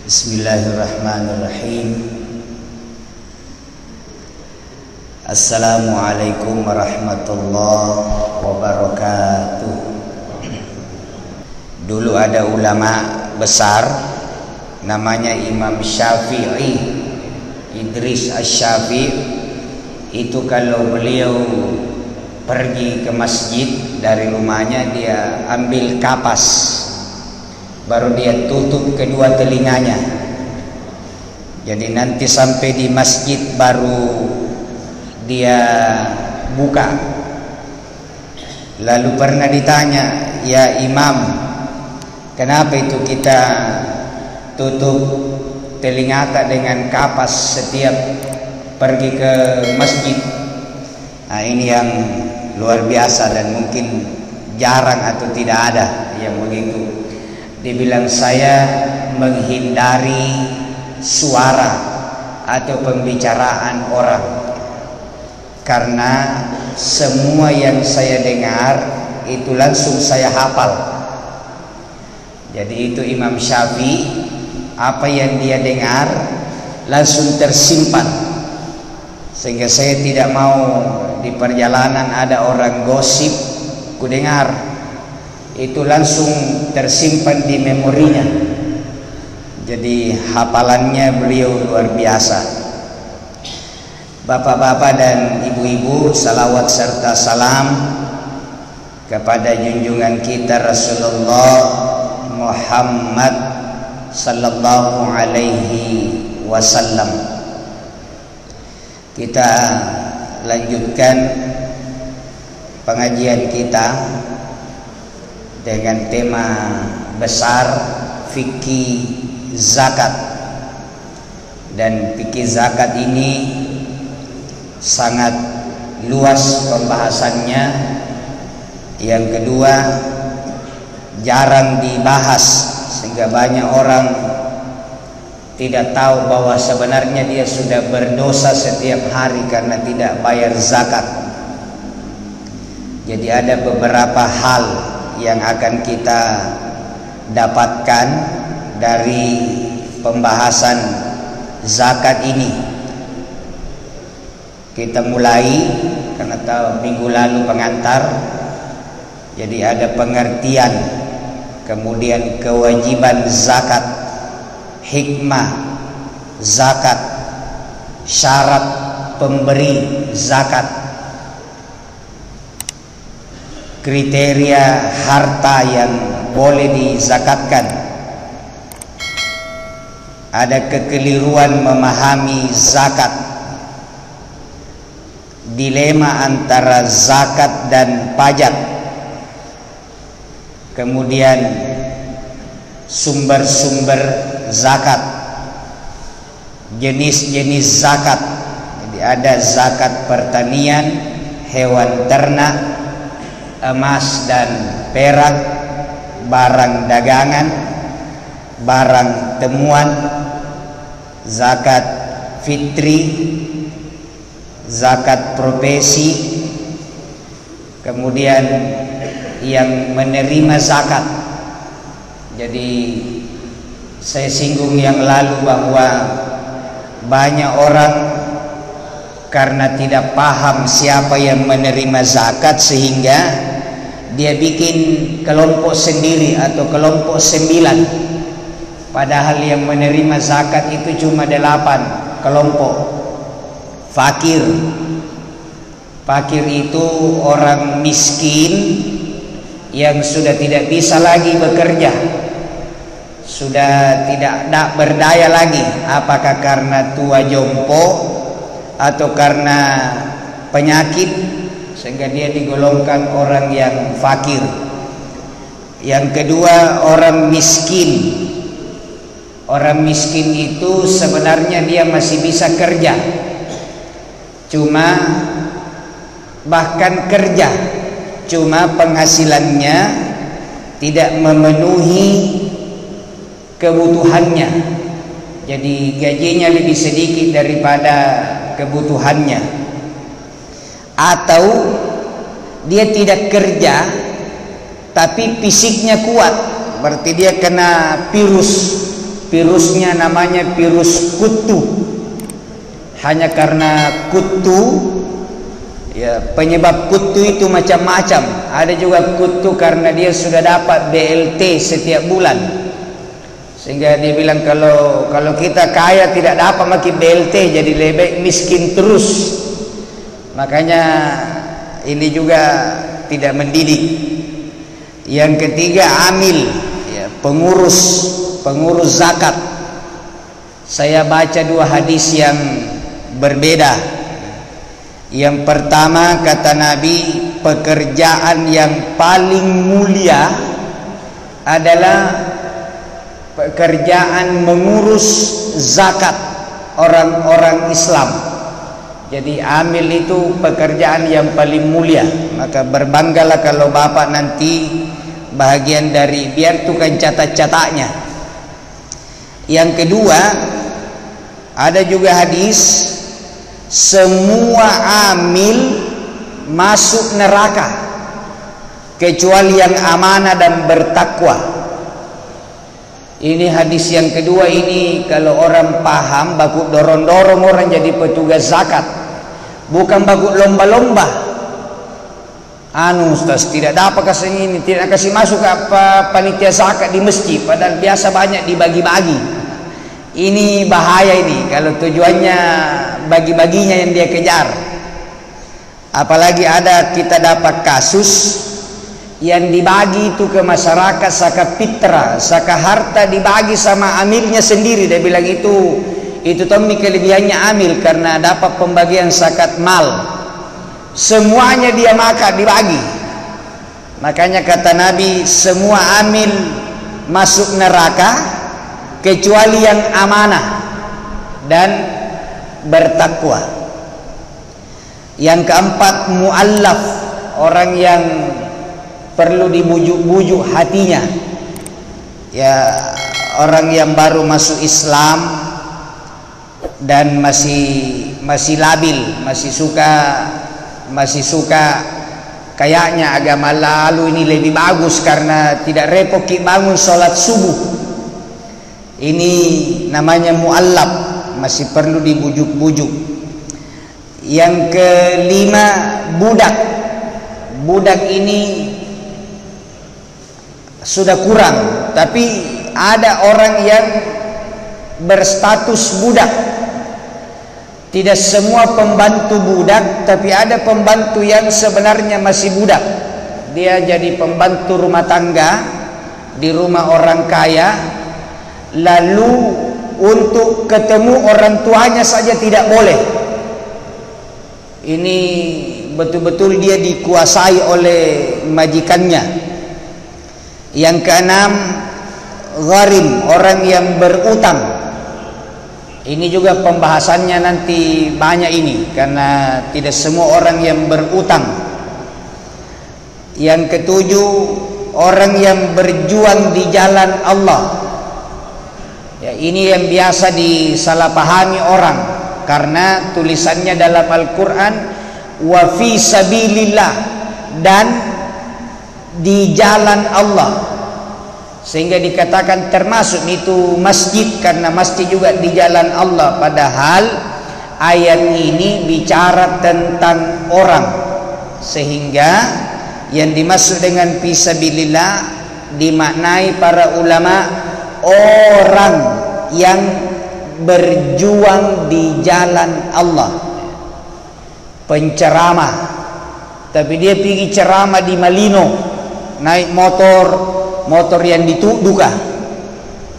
Bismillahirrahmanirrahim. Assalamualaikum warahmatullahi wabarakatuh. Dulu ada ulama besar namanya Imam Syafi'i, Idris Asy-Syafi'i. Itu kalau beliau pergi ke masjid dari rumahnya, dia ambil kapas, baru dia tutup kedua telinganya. Jadi nanti sampai di masjid baru dia buka. Lalu pernah ditanya, "Ya Imam, kenapa itu kita tutup telinga dengan kapas setiap pergi ke masjid?" Nah, ini yang luar biasa dan mungkin jarang atau tidak ada yang begitu. Dibilang, saya menghindari suara atau pembicaraan orang, karena semua yang saya dengar itu langsung saya hafal. Jadi itu Imam Syafi'i, apa yang dia dengar langsung tersimpan, sehingga saya tidak mau di perjalanan ada orang gosip, ku dengar, itu langsung tersimpan di memorinya. Jadi hafalannya beliau luar biasa. Bapak-bapak dan ibu-ibu, salawat serta salam kepada junjungan kita Rasulullah Muhammad sallallahu alaihi wasallam. Kita lanjutkan pengajian kita dengan tema besar fikih zakat. Dan fikih zakat ini sangat luas pembahasannya. Yang kedua, jarang dibahas, sehingga banyak orang tidak tahu bahwa sebenarnya dia sudah berdosa setiap hari karena tidak bayar zakat. Jadi ada beberapa hal yang akan kita dapatkan dari pembahasan zakat ini. Kita mulai, karena tahu minggu lalu pengantar, jadi ada pengertian, kemudian kewajiban zakat, hikmah zakat, syarat pemberi zakat, kriteria harta yang boleh dizakatkan, ada kekeliruan memahami zakat, dilema antara zakat dan pajak, kemudian sumber-sumber zakat, jenis-jenis zakat. Jadi ada zakat pertanian, hewan ternak, emas dan perak, barang dagangan, barang temuan, zakat fitri, zakat profesi, kemudian yang menerima zakat. Jadi saya singgung yang lalu bahwa banyak orang karena tidak paham siapa yang menerima zakat, sehingga dia bikin kelompok sendiri atau kelompok 9, padahal yang menerima zakat itu cuma 8 kelompok. Fakir itu orang miskin yang sudah tidak bisa lagi bekerja, sudah tidak berdaya lagi, apakah karena tua jompo atau karena penyakit, sehingga dia digolongkan orang yang fakir. Yang kedua, orang miskin. Orang miskin itu sebenarnya dia masih bisa kerja, bahkan kerja, cuma penghasilannya tidak memenuhi kebutuhannya. Jadi gajinya lebih sedikit daripada kebutuhannya. Atau dia tidak kerja tapi fisiknya kuat, berarti dia kena virus virusnya namanya virus kutu. Hanya karena kutu, ya, penyebab kutu itu macam-macam. Ada juga kutu karena dia sudah dapat BLT setiap bulan, sehingga dia bilang kalau kita kaya tidak dapat makin BLT, jadi lebih miskin terus. Makanya ini juga tidak mendidik. Yang ketiga, amil, ya, pengurus zakat. Saya baca dua hadis yang berbeda. Yang pertama, kata Nabi, pekerjaan yang paling mulia adalah pekerjaan mengurus zakat orang-orang Islam. Jadi amil itu pekerjaan yang paling mulia. Maka berbanggalah kalau bapak nanti bahagian dari, biar tukang catat-catatnya. Yang kedua, ada juga hadis, semua amil masuk neraka kecuali yang amanah dan bertakwa. Ini hadis yang kedua. Ini kalau orang paham, baku dorong-dorong orang jadi petugas zakat, bukan baku lomba-lomba. Ustaz, tidak dapat kasih ini, tidak kasih masuk apa panitia zakat di masjid, padahal biasa banyak dibagi-bagi. Ini bahaya ini kalau tujuannya bagi-baginya yang dia kejar. Apalagi ada kita dapat kasus yang dibagi itu ke masyarakat, saka fitra, saka harta dibagi sama amilnya sendiri. Dia bilang itu Tommy kelebihannya amil karena dapat pembagian zakat mal. Semuanya dia makan, dibagi. Makanya kata Nabi, semua amil masuk neraka kecuali yang amanah dan bertakwa. Yang keempat, muallaf, orang yang perlu dibujuk-bujuk hatinya, ya, orang yang baru masuk Islam dan masih labil, masih suka kayaknya agama lalu ini lebih bagus karena tidak repot bangun sholat subuh. Ini namanya muallaf, masih perlu dibujuk-bujuk. Yang kelima, budak ini sudah kurang, tapi ada orang yang berstatus budak. Tidak semua pembantu budak, tapi ada pembantu yang sebenarnya masih budak. Dia jadi pembantu rumah tangga di rumah orang kaya, lalu untuk ketemu orang tuanya saja tidak boleh. Ini betul-betul dia dikuasai oleh majikannya. Yang keenam, gharim, orang yang berutang. Ini juga pembahasannya nanti banyak ini, karena tidak semua orang yang berutang. Yang ketujuh, orang yang berjuang di jalan Allah. Ya, ini yang biasa disalahpahami orang, karena tulisannya dalam Al-Quran, wa fi sabilillah, dan di jalan Allah, sehingga dikatakan termasuk itu masjid, karena masjid juga di jalan Allah. Padahal ayat ini bicara tentang orang, sehingga yang dimaksud dengan fisabilillah dimaknai para ulama orang yang berjuang di jalan Allah. Penceramah, tapi dia pergi ceramah di Malino, naik motor yang dituduka,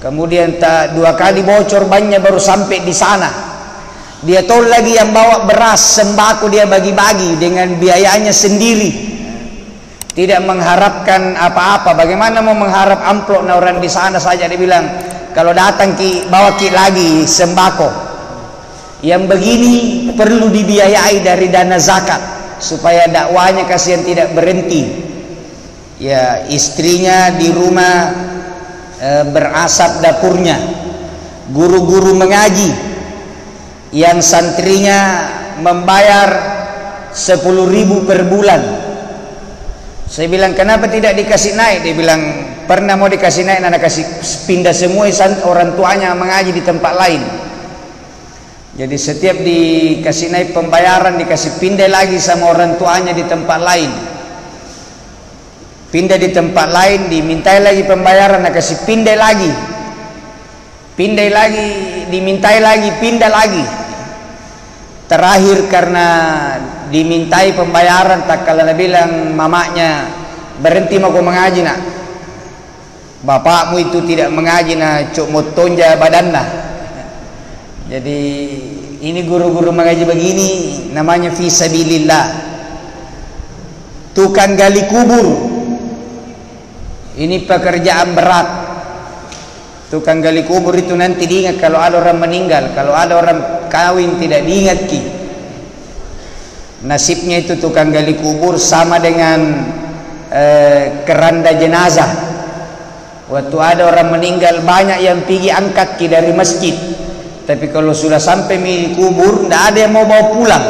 kemudian dua kali bocor bannya baru sampai di sana. Dia tahu lagi yang bawa beras sembako dia bagi-bagi dengan biayanya sendiri, tidak mengharapkan apa-apa. Bagaimana mau mengharap amplop orang di sana saja? Dia bilang kalau datang bawa lagi sembako. Yang begini perlu dibiayai dari dana zakat supaya dakwanya kasihan tidak berhenti. Ya, istrinya di rumah berasap dapurnya, guru-guru mengaji yang santrinya membayar 10.000 per bulan. Saya bilang, kenapa tidak dikasih naik? Dia bilang, pernah mau dikasih naik, anak kasih pindah semua orang tuanya mengaji di tempat lain. Jadi setiap dikasih naik pembayaran, dikasih pindah lagi sama orang tuanya di tempat lain. Pindah di tempat lain, dimintai lagi pembayaran, nak kasih pindah lagi. Pindah lagi, dimintai lagi, pindah lagi. Terakhir karena dimintai pembayaran, tak kalah bilang mamanya, berhenti mau mengaji nak. Bapakmu itu tidak mengaji nak, cuk mau tonja badan dah. Jadi ini guru-guru mengaji begini namanya fi sabilillah. Tukang gali kubur, ini pekerjaan berat. Tukang gali kubur itu nanti diingat kalau ada orang meninggal, kalau ada orang kawin tidak diingat ki. Nasibnya itu tukang gali kubur sama dengan keranda jenazah. Waktu ada orang meninggal banyak yang pergi angkat ki dari masjid. Tapi kalau sudah sampai di kubur, tidak ada yang mau bawa pulang.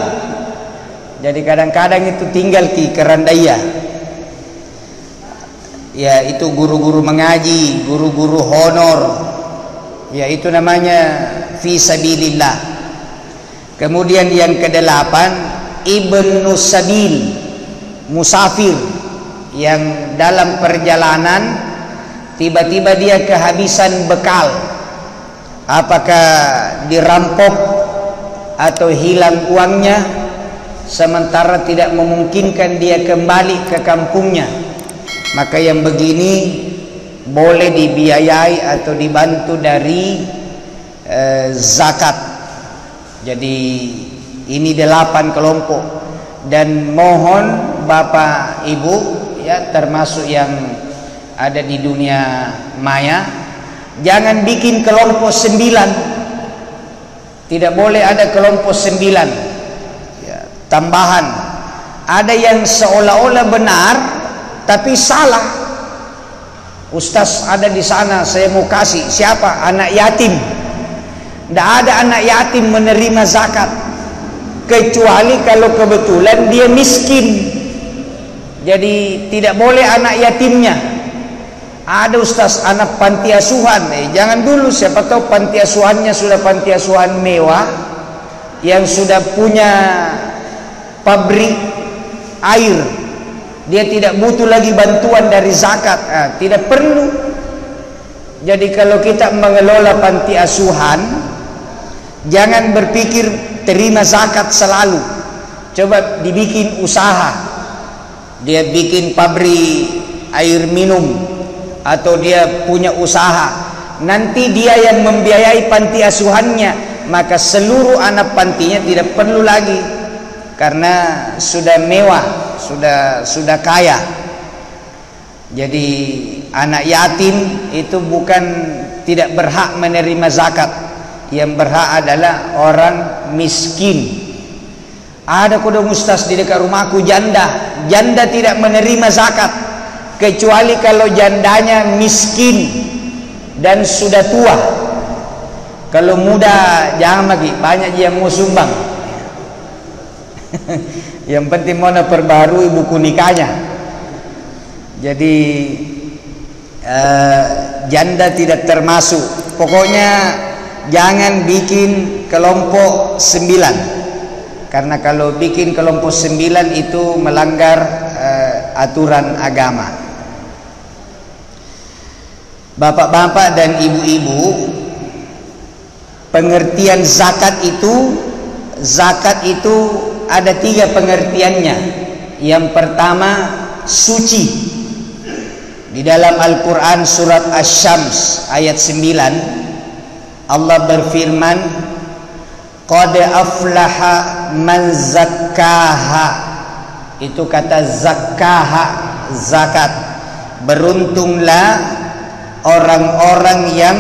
Jadi kadang-kadang itu tinggal ki kerandaya. Ya itu guru-guru mengaji, guru-guru honor. Ya itu namanya fi sabilillah. Kemudian yang kedelapan, ibnu sabil, musafir yang dalam perjalanan tiba-tiba dia kehabisan bekal. Apakah dirampok atau hilang uangnya, sementara tidak memungkinkan dia kembali ke kampungnya, maka yang begini boleh dibiayai atau dibantu dari zakat. Jadi ini 8 kelompok, dan mohon Bapak Ibu ya, termasuk yang ada di dunia maya, jangan bikin kelompok 9. Tidak boleh ada kelompok 9 ya, tambahan. Ada yang seolah-olah benar tapi salah. Ustaz ada di sana, saya mau kasih. Siapa? Anak yatim. Tidak ada anak yatim menerima zakat, kecuali kalau kebetulan dia miskin. Jadi tidak boleh anak yatimnya. Ada Ustaz anak panti asuhan, jangan dulu, siapa tahu panti asuhannya sudah panti asuhan mewah yang sudah punya pabrik air, dia tidak butuh lagi bantuan dari zakat. Tidak perlu. Jadi kalau kita mengelola panti asuhan, jangan berpikir terima zakat selalu. Coba dibikin usaha, dia bikin pabrik air minum, atau dia punya usaha, nanti dia yang membiayai panti asuhannya, maka seluruh anak pantinya tidak perlu lagi, karena sudah mewah, sudah kaya. Jadi anak yatim itu bukan tidak berhak menerima zakat, yang berhak adalah orang miskin. Ada kodong Ustaz di dekat rumahku janda tidak menerima zakat, kecuali kalau jandanya miskin dan sudah tua. Kalau muda jangan lagi, banyak yang mau sumbang. Yang penting mau perbarui buku nikahnya. Jadi janda tidak termasuk. Pokoknya jangan bikin kelompok 9, karena kalau bikin kelompok 9 itu melanggar aturan agama. Bapak-bapak dan ibu-ibu, pengertian zakat itu ada 3 pengertiannya. Yang pertama, suci. Di dalam Al-Quran surat Asy-Syams ayat 9, Allah berfirman, qad aflaha man zakkaha. Itu kata zakkaha, zakat. Beruntunglah orang-orang yang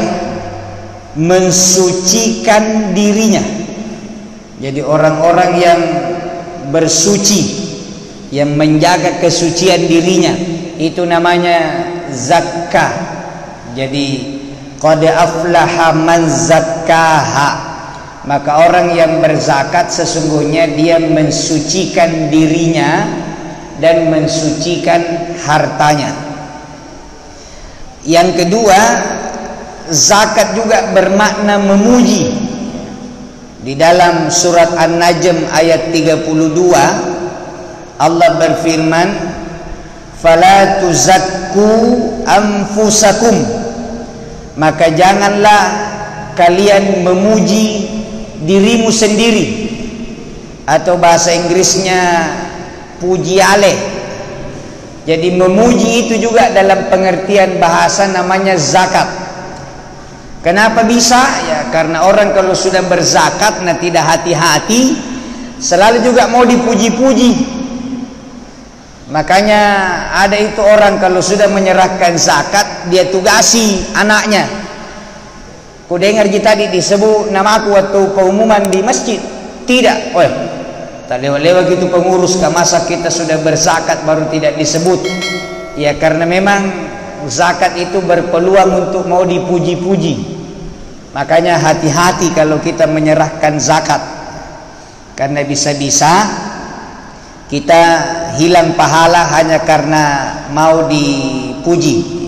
mensucikan dirinya. Jadi orang-orang yang bersuci, yang menjaga kesucian dirinya, itu namanya zakah. Jadi qad aflaha man zakkaha, maka orang yang berzakat sesungguhnya dia mensucikan dirinya dan mensucikan hartanya. Yang kedua, zakat juga bermakna memuji. Di dalam surat An-Najm ayat 32 Allah berfirman, "Fala tuzakku anfusakum." Maka janganlah kalian memuji dirimu sendiri, atau bahasa Inggrisnya pujiale. Jadi memuji itu juga dalam pengertian bahasa namanya zakat. Kenapa bisa? Ya karena orang kalau sudah berzakat tidak hati-hati, selalu juga mau dipuji-puji. Makanya ada itu orang kalau sudah menyerahkan zakat, dia tugasi anaknya. Ku dengar tadi disebut nama aku waktu pengumuman di masjid. Tidak, tak lewat-lewat gitu pengurus, ke masa kita sudah berzakat baru tidak disebut. Ya karena memang zakat itu berpeluang untuk mau dipuji-puji. Makanya hati-hati kalau kita menyerahkan zakat, karena bisa-bisa kita hilang pahala hanya karena mau dipuji.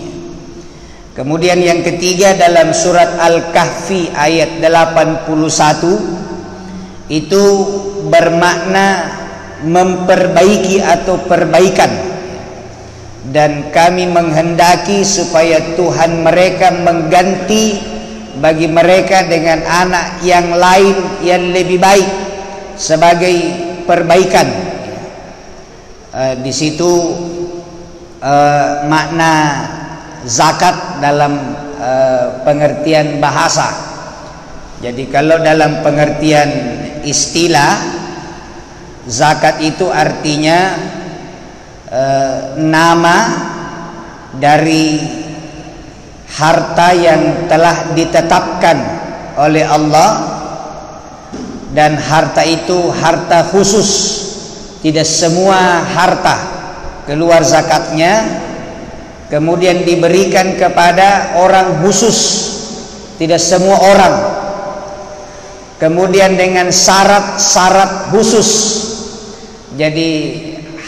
Kemudian yang ketiga, dalam surat Al-Kahfi ayat 81 itu bermakna memperbaiki atau perbaikan. Dan kami menghendaki supaya Tuhan mereka mengganti bagi mereka dengan anak yang lain yang lebih baik sebagai perbaikan. Di situ makna zakat dalam pengertian bahasa. Jadi kalau dalam pengertian istilah, zakat itu artinya nama dari harta yang telah ditetapkan oleh Allah, dan harta itu harta khusus. Tidak semua harta keluar zakatnya kemudian diberikan kepada orang khusus, tidak semua orang. Kemudian dengan syarat-syarat khusus. Jadi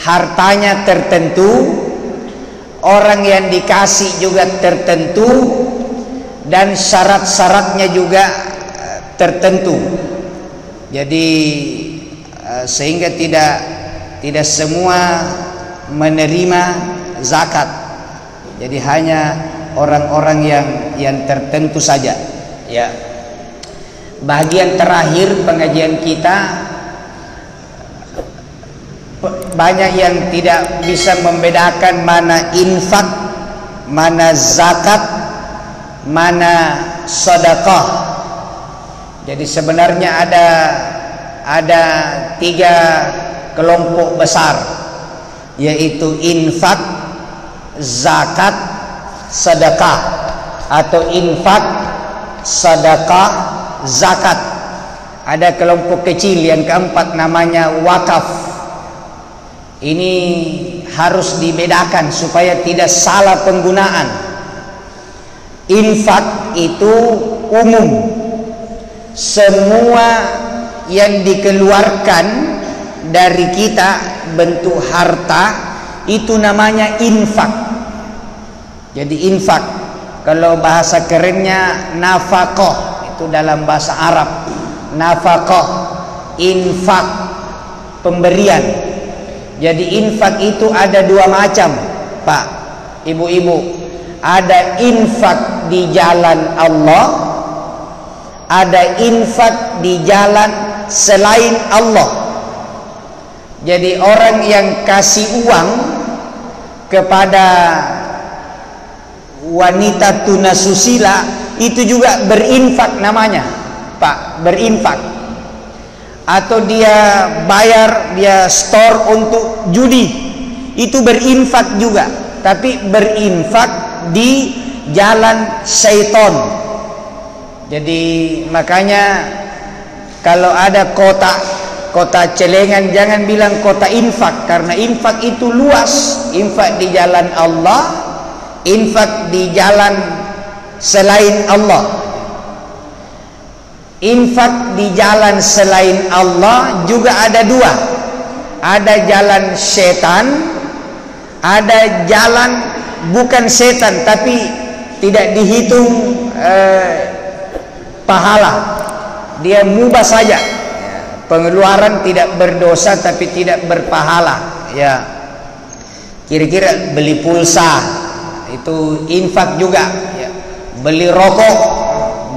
hartanya tertentu, orang yang dikasih juga tertentu, dan syarat-syaratnya juga tertentu. Jadi sehingga tidak semua menerima zakat. Jadi hanya orang-orang yang tertentu saja. Ya. Bagian terakhir pengajian kita, banyak yang tidak bisa membedakan mana infak, mana zakat, mana sedekah. Jadi sebenarnya ada 3 kelompok besar, yaitu infak, zakat, sedekah, atau infak, sedekah, zakat. Ada kelompok kecil yang keempat namanya wakaf. Ini harus dibedakan supaya tidak salah penggunaan. Infak itu umum, semua yang dikeluarkan dari kita bentuk harta itu namanya infak. Jadi infak, kalau bahasa kerennya nafkah, itu dalam bahasa Arab. Nafkah, infak, pemberian. Jadi infak itu ada 2 macam, Pak, Ibu-ibu. Ada infak di jalan Allah, ada infak di jalan selain Allah. Jadi orang yang kasih uang kepada wanita tunasusila itu juga berinfak namanya, Pak, berinfak. Atau dia bayar, dia store untuk judi, itu berinfak juga, tapi berinfak di jalan syaitan. Jadi makanya kalau ada kota celengan, jangan bilang kota infak, karena infak itu luas. Infak di jalan Allah, infak di jalan selain Allah. Infak di jalan selain Allah juga ada 2. ada jalan setan, ada jalan bukan setan tapi tidak dihitung pahala, dia mubah saja, pengeluaran tidak berdosa tapi tidak berpahala. Ya, kira-kira beli pulsa itu infak juga, ya. Beli rokok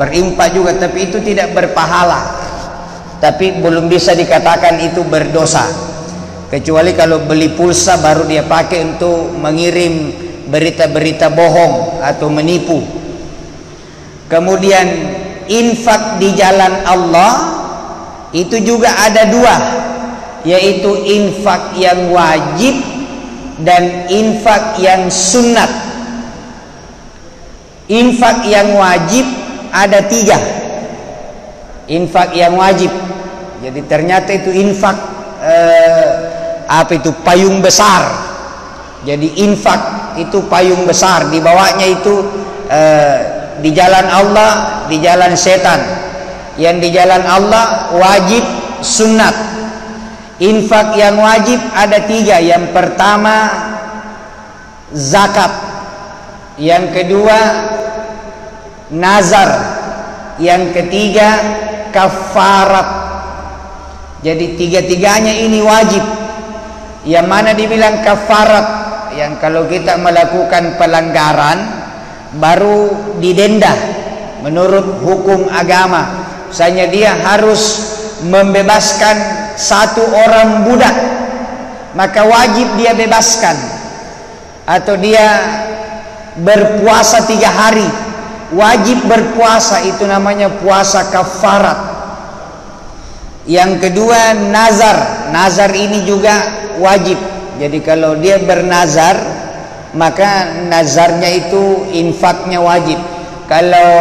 berinfak juga, tapi itu tidak berpahala, tapi belum bisa dikatakan itu berdosa, kecuali kalau beli pulsa baru dia pakai untuk mengirim berita-berita bohong atau menipu. Kemudian infak di jalan Allah itu juga ada dua, yaitu infak yang wajib dan infak yang sunnat. Infak yang wajib ada tiga. Infak yang wajib, jadi ternyata itu infak apa itu, payung besar. Jadi infak itu payung besar, di bawahnya itu di jalan Allah, di jalan setan. Yang di jalan Allah wajib, sunnat. Infak yang wajib ada tiga. Yang pertama zakat, yang kedua nazar, yang ketiga kafarat. Jadi tiga-tiganya ini wajib. Yang mana dibilang kafarat, yang kalau kita melakukan pelanggaran baru didenda menurut hukum agama. Misalnya dia harus membebaskan satu orang budak, maka wajib dia bebaskan. Atau dia berpuasa 3 hari, wajib berpuasa, itu namanya puasa kafarat. Yang kedua nazar. Nazar ini juga wajib. Jadi kalau dia bernazar, maka nazarnya itu infaknya wajib. Kalau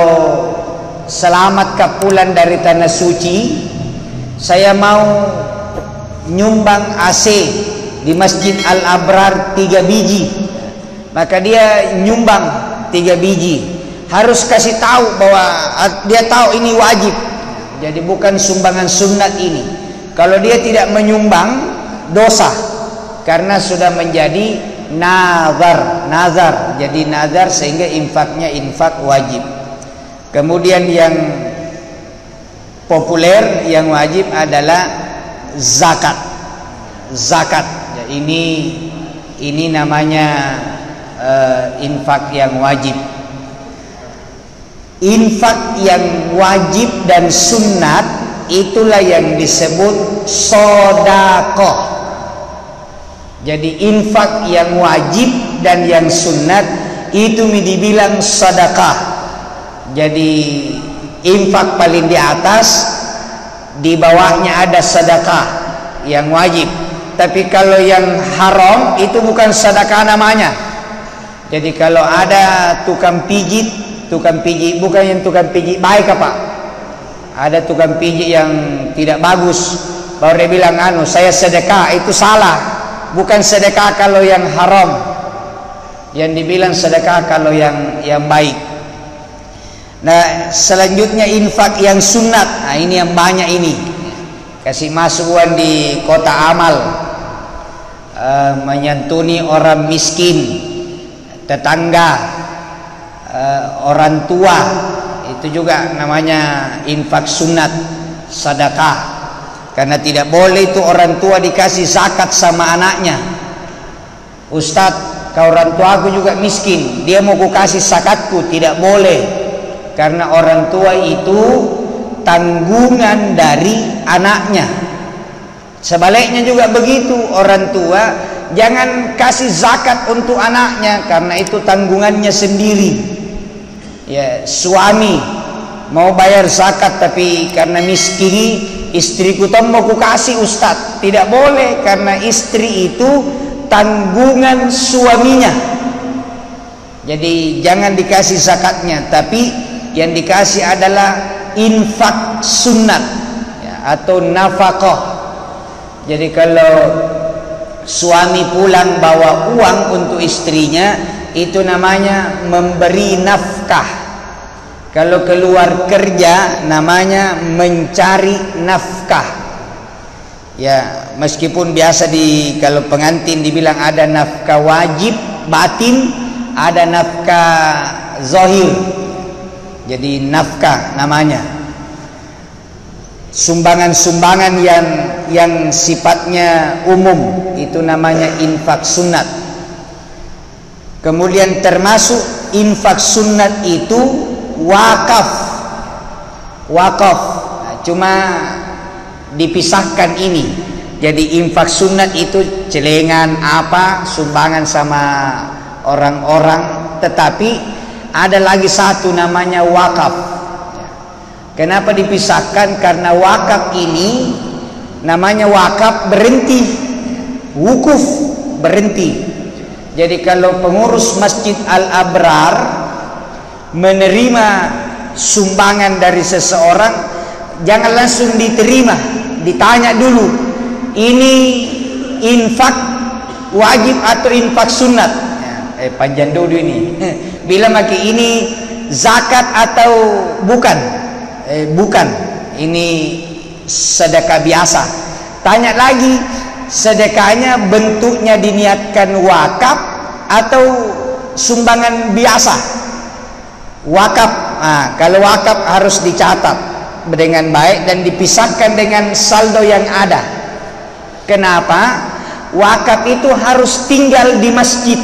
selamat kapulan dari tanah suci, saya mau nyumbang AC di Masjid Al-Abrar 3 biji, maka dia nyumbang 3 biji. Harus kasih tahu bahwa dia tahu ini wajib. Jadi bukan sumbangan sunat ini. Kalau dia tidak menyumbang, dosa, karena sudah menjadi nazar. Jadi nazar sehingga infaknya infak wajib. Kemudian yang populer yang wajib adalah zakat. Zakat, ya, ini namanya infak yang wajib. Infak yang wajib dan sunnat itulah yang disebut sedekah. Jadi infak yang wajib dan yang sunnat itu dibilang sedekah. Jadi infak paling di atas, di bawahnya ada sedekah yang wajib. Tapi kalau yang haram itu bukan sedekah namanya. Jadi kalau ada tukang pijit bukan yang tukang pijit baik apa? Ada tukang pijit yang tidak bagus, baru dia bilang saya sedekah, itu salah. Bukan sedekah kalau yang haram. Yang dibilang sedekah kalau yang baik. Nah, selanjutnya infak yang sunat. Nah, ini yang banyak ini. Kasih masukan di kota amal, menyantuni orang miskin, tetangga, orang tua, itu juga namanya infak sunat, sedekah. Karena tidak boleh itu orang tua dikasih zakat sama anaknya. Ustadz, kau orang tua aku juga miskin, dia mau ku kasih zakatku, tidak boleh. Karena orang tua itu tanggungan dari anaknya. Sebaliknya juga begitu, orang tua jangan kasih zakat untuk anaknya, karena itu tanggungannya sendiri. Ya, suami mau bayar zakat tapi karena miskin, istriku tuh mau ku kasih Ustadz, tidak boleh, karena istri itu tanggungan suaminya. Jadi jangan dikasih zakatnya, tapi yang dikasih adalah infak sunat, ya, atau nafkah. Jadi kalau suami pulang bawa uang untuk istrinya, itu namanya memberi nafkah. Kalau keluar kerja namanya mencari nafkah. Ya, meskipun biasa kalau pengantin dibilang ada nafkah wajib batin, ada nafkah zahir. Jadi nafkah namanya. Sumbangan-sumbangan yang sifatnya umum itu namanya infak sunat. Kemudian termasuk infak sunat itu wakaf. Wakaf. Nah, cuma dipisahkan ini. Jadi infak sunat itu celengan apa, sumbangan sama orang-orang, tetapi ada lagi satu namanya wakaf. Kenapa dipisahkan? Karena wakaf ini namanya wakaf berhenti, wukuf berhenti. Jadi kalau pengurus Masjid Al-Abrar menerima sumbangan dari seseorang, jangan langsung diterima, ditanya dulu, ini infak wajib atau infak sunat? Panjang dulu ini. Bila maki ini zakat atau bukan? Bukan, ini sedekah biasa. Tanya lagi, sedekahnya bentuknya diniatkan wakaf atau sumbangan biasa? Wakaf. Nah, kalau wakaf harus dicatat dengan baik dan dipisahkan dengan saldo yang ada. Kenapa? Wakaf itu harus tinggal di masjid.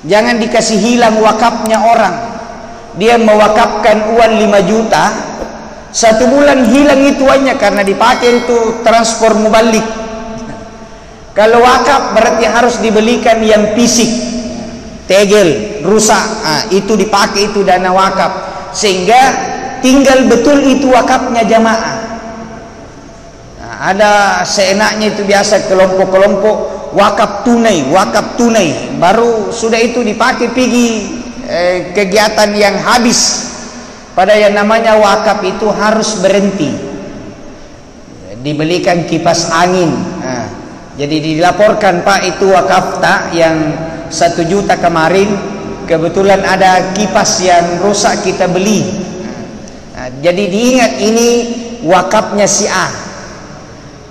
Jangan dikasih hilang wakafnya orang. Dia mewakafkan uang 5 juta, 1 bulan hilang itu uangnya karena dipakai itu transport mubalik. Kalau wakaf berarti harus dibelikan yang fisik, tegel, rusak, itu dipakai, itu dana wakaf, sehingga tinggal betul itu wakafnya jamaah. Ada seenaknya itu biasa kelompok-kelompok wakaf tunai, baru sudah itu dipakai pergi kegiatan yang habis. Pada yang namanya wakaf itu harus berhenti, dibelikan kipas angin. Jadi dilaporkan, Pak, itu wakaf tak yang 1 juta kemarin, kebetulan ada kipas yang rusak kita beli. Jadi diingat ini wakafnya si A.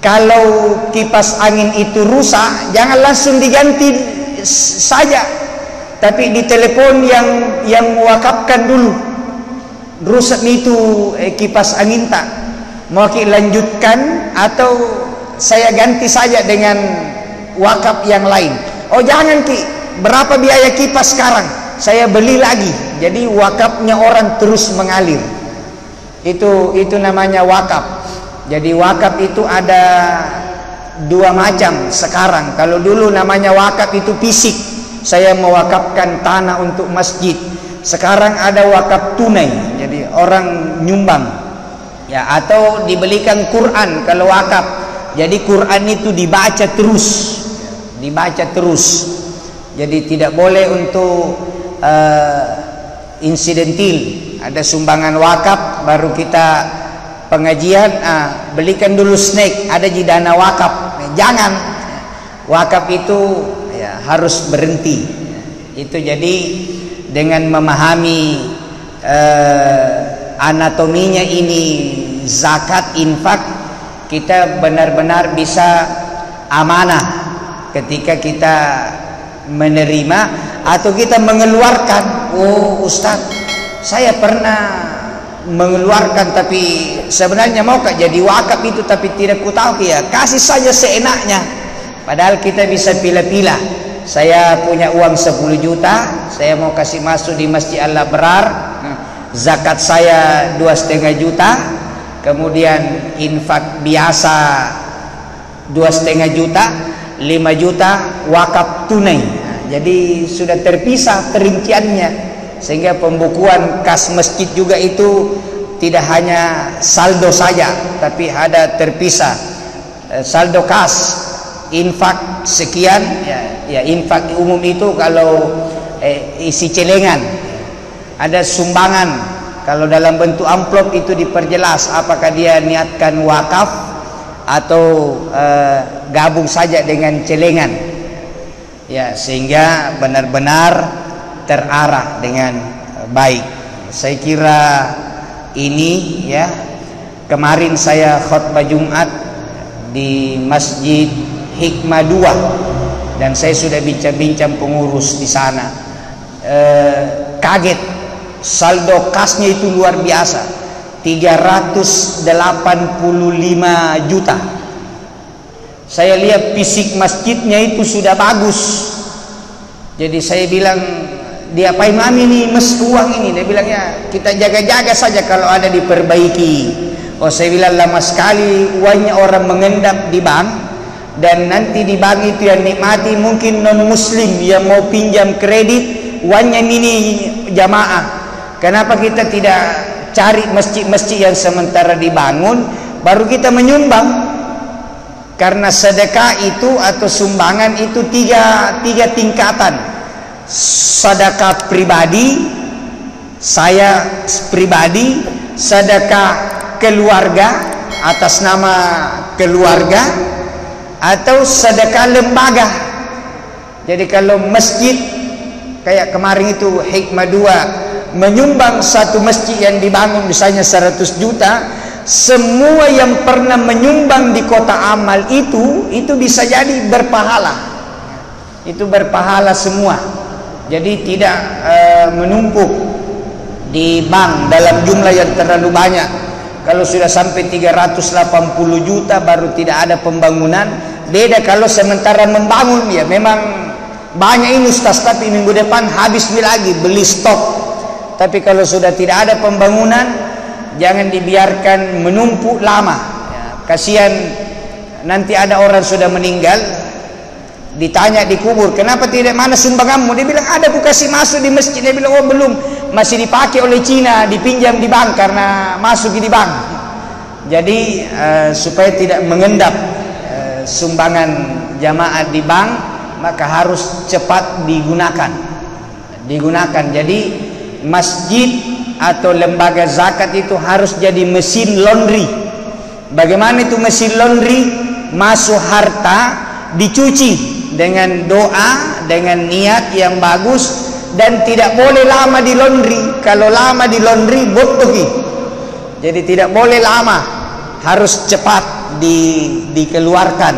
Kalau kipas angin itu rusak, jangan langsung diganti saja, tapi ditelepon yang mewakafkan dulu. Rusak itu kipas angin tak, mau lanjutkan atau saya ganti saja dengan wakaf yang lain? Oh jangan Ki, berapa biaya kipas sekarang? Saya beli lagi. Jadi wakafnya orang terus mengalir. Itu namanya wakaf. Jadi wakaf itu ada 2 macam sekarang. Kalau dulu namanya wakaf itu fisik, saya mewakafkan tanah untuk masjid. Sekarang ada wakaf tunai, jadi orang nyumbang, ya, atau dibelikan Quran kalau wakaf. Jadi Quran itu dibaca terus, jadi tidak boleh untuk insidentil. Ada sumbangan wakaf baru kita pengajian, belikan dulu snack, ada di dana wakaf. Jangan, wakaf itu ya harus berhenti. Itu jadi dengan memahami anatominya ini zakat infak, kita benar-benar bisa amanah ketika kita menerima atau kita mengeluarkan. Oh Ustaz, saya pernah mengeluarkan tapi sebenarnya mau jadi wakaf itu tapi tidak ku tahu, ya kasih saja seenaknya. Padahal kita bisa pilih-pilih. Saya punya uang 10 juta, saya mau kasih masuk di Masjid Al-Abrar, zakat saya 2,5 juta, kemudian infak biasa 2,5 juta, 5 juta wakaf tunai. Jadi sudah terpisah perinciannya, sehingga pembukuan kas masjid juga itu tidak hanya saldo saja, tapi ada terpisah saldo kas, infak sekian, ya infak umum itu kalau isi celengan. Ada sumbangan, kalau dalam bentuk amplop itu diperjelas apakah dia niatkan wakaf atau gabung saja dengan celengan, ya, sehingga benar-benar terarah dengan baik. Saya kira ini, ya, kemarin saya khutbah Jumat di Masjid Hikmah 2 dan saya sudah bincang-bincang pengurus di sana. Kaget, saldo kasnya itu luar biasa, 385 juta. Saya lihat fisik masjidnya itu sudah bagus. Jadi saya bilang, diapain mami nih uang ini? Dia bilang, ya kita jaga-jaga saja kalau ada diperbaiki. Oh, saya bilang, lama sekali uangnya orang mengendap di bank, dan nanti di bank itu yang nikmati mungkin non muslim yang mau pinjam kredit, uangnya ini jamaah. Kenapa kita tidak cari masjid-masjid yang sementara dibangun baru kita menyumbang? Karena sedekah itu atau sumbangan itu tiga tingkatan. Sedekah pribadi, saya pribadi, sedekah keluarga atas nama keluarga, atau sedekah lembaga. Jadi kalau masjid kayak kemarin itu Hikmah 2 menyumbang satu masjid yang dibangun misalnya 100 juta, semua yang pernah menyumbang di kota amal itu bisa jadi berpahala. Itu berpahala semua. Jadi tidak menumpuk di bank dalam jumlah yang terlalu banyak. Kalau sudah sampai 380 juta baru tidak ada pembangunan. Beda kalau sementara membangun, ya memang banyak ini ustaz, tapi minggu depan habis lagi beli stok. Tapi kalau sudah tidak ada pembangunan, jangan dibiarkan menumpuk lama, ya, kasihan. Nanti ada orang sudah meninggal, ditanya di kubur, kenapa tidak, mana sumbanganmu? Dia bilang, ada, aku kasih masuk di masjid. Dia bilang, oh belum, masih dipakai oleh Cina, dipinjam di bank karena masuk di bank. Jadi supaya tidak mengendap sumbangan jamaah di bank, maka harus cepat digunakan. Jadi masjid atau lembaga zakat itu harus jadi mesin laundry. Bagaimana itu mesin laundry? Masuk harta dicuci dengan doa, dengan niat yang bagus, dan tidak boleh lama di laundry. Kalau lama di laundry botohi. Jadi tidak boleh lama, harus cepat dikeluarkan,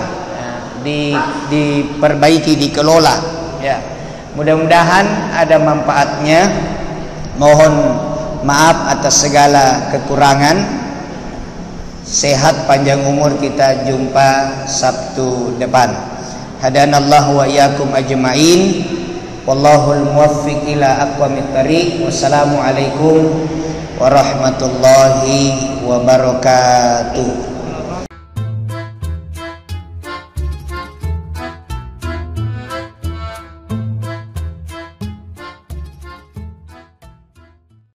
diperbaiki, dikelola. Ya, mudah-mudahan ada manfaatnya. Mohon maaf atas segala kekurangan. Sehat panjang umur, kita jumpa Sabtu depan. Hadanallahu wa iyyakum ajmain. Wallahul muwaffiq ila aqwamit thariq. Wassalamualaikum warahmatullahi wabarakatuh.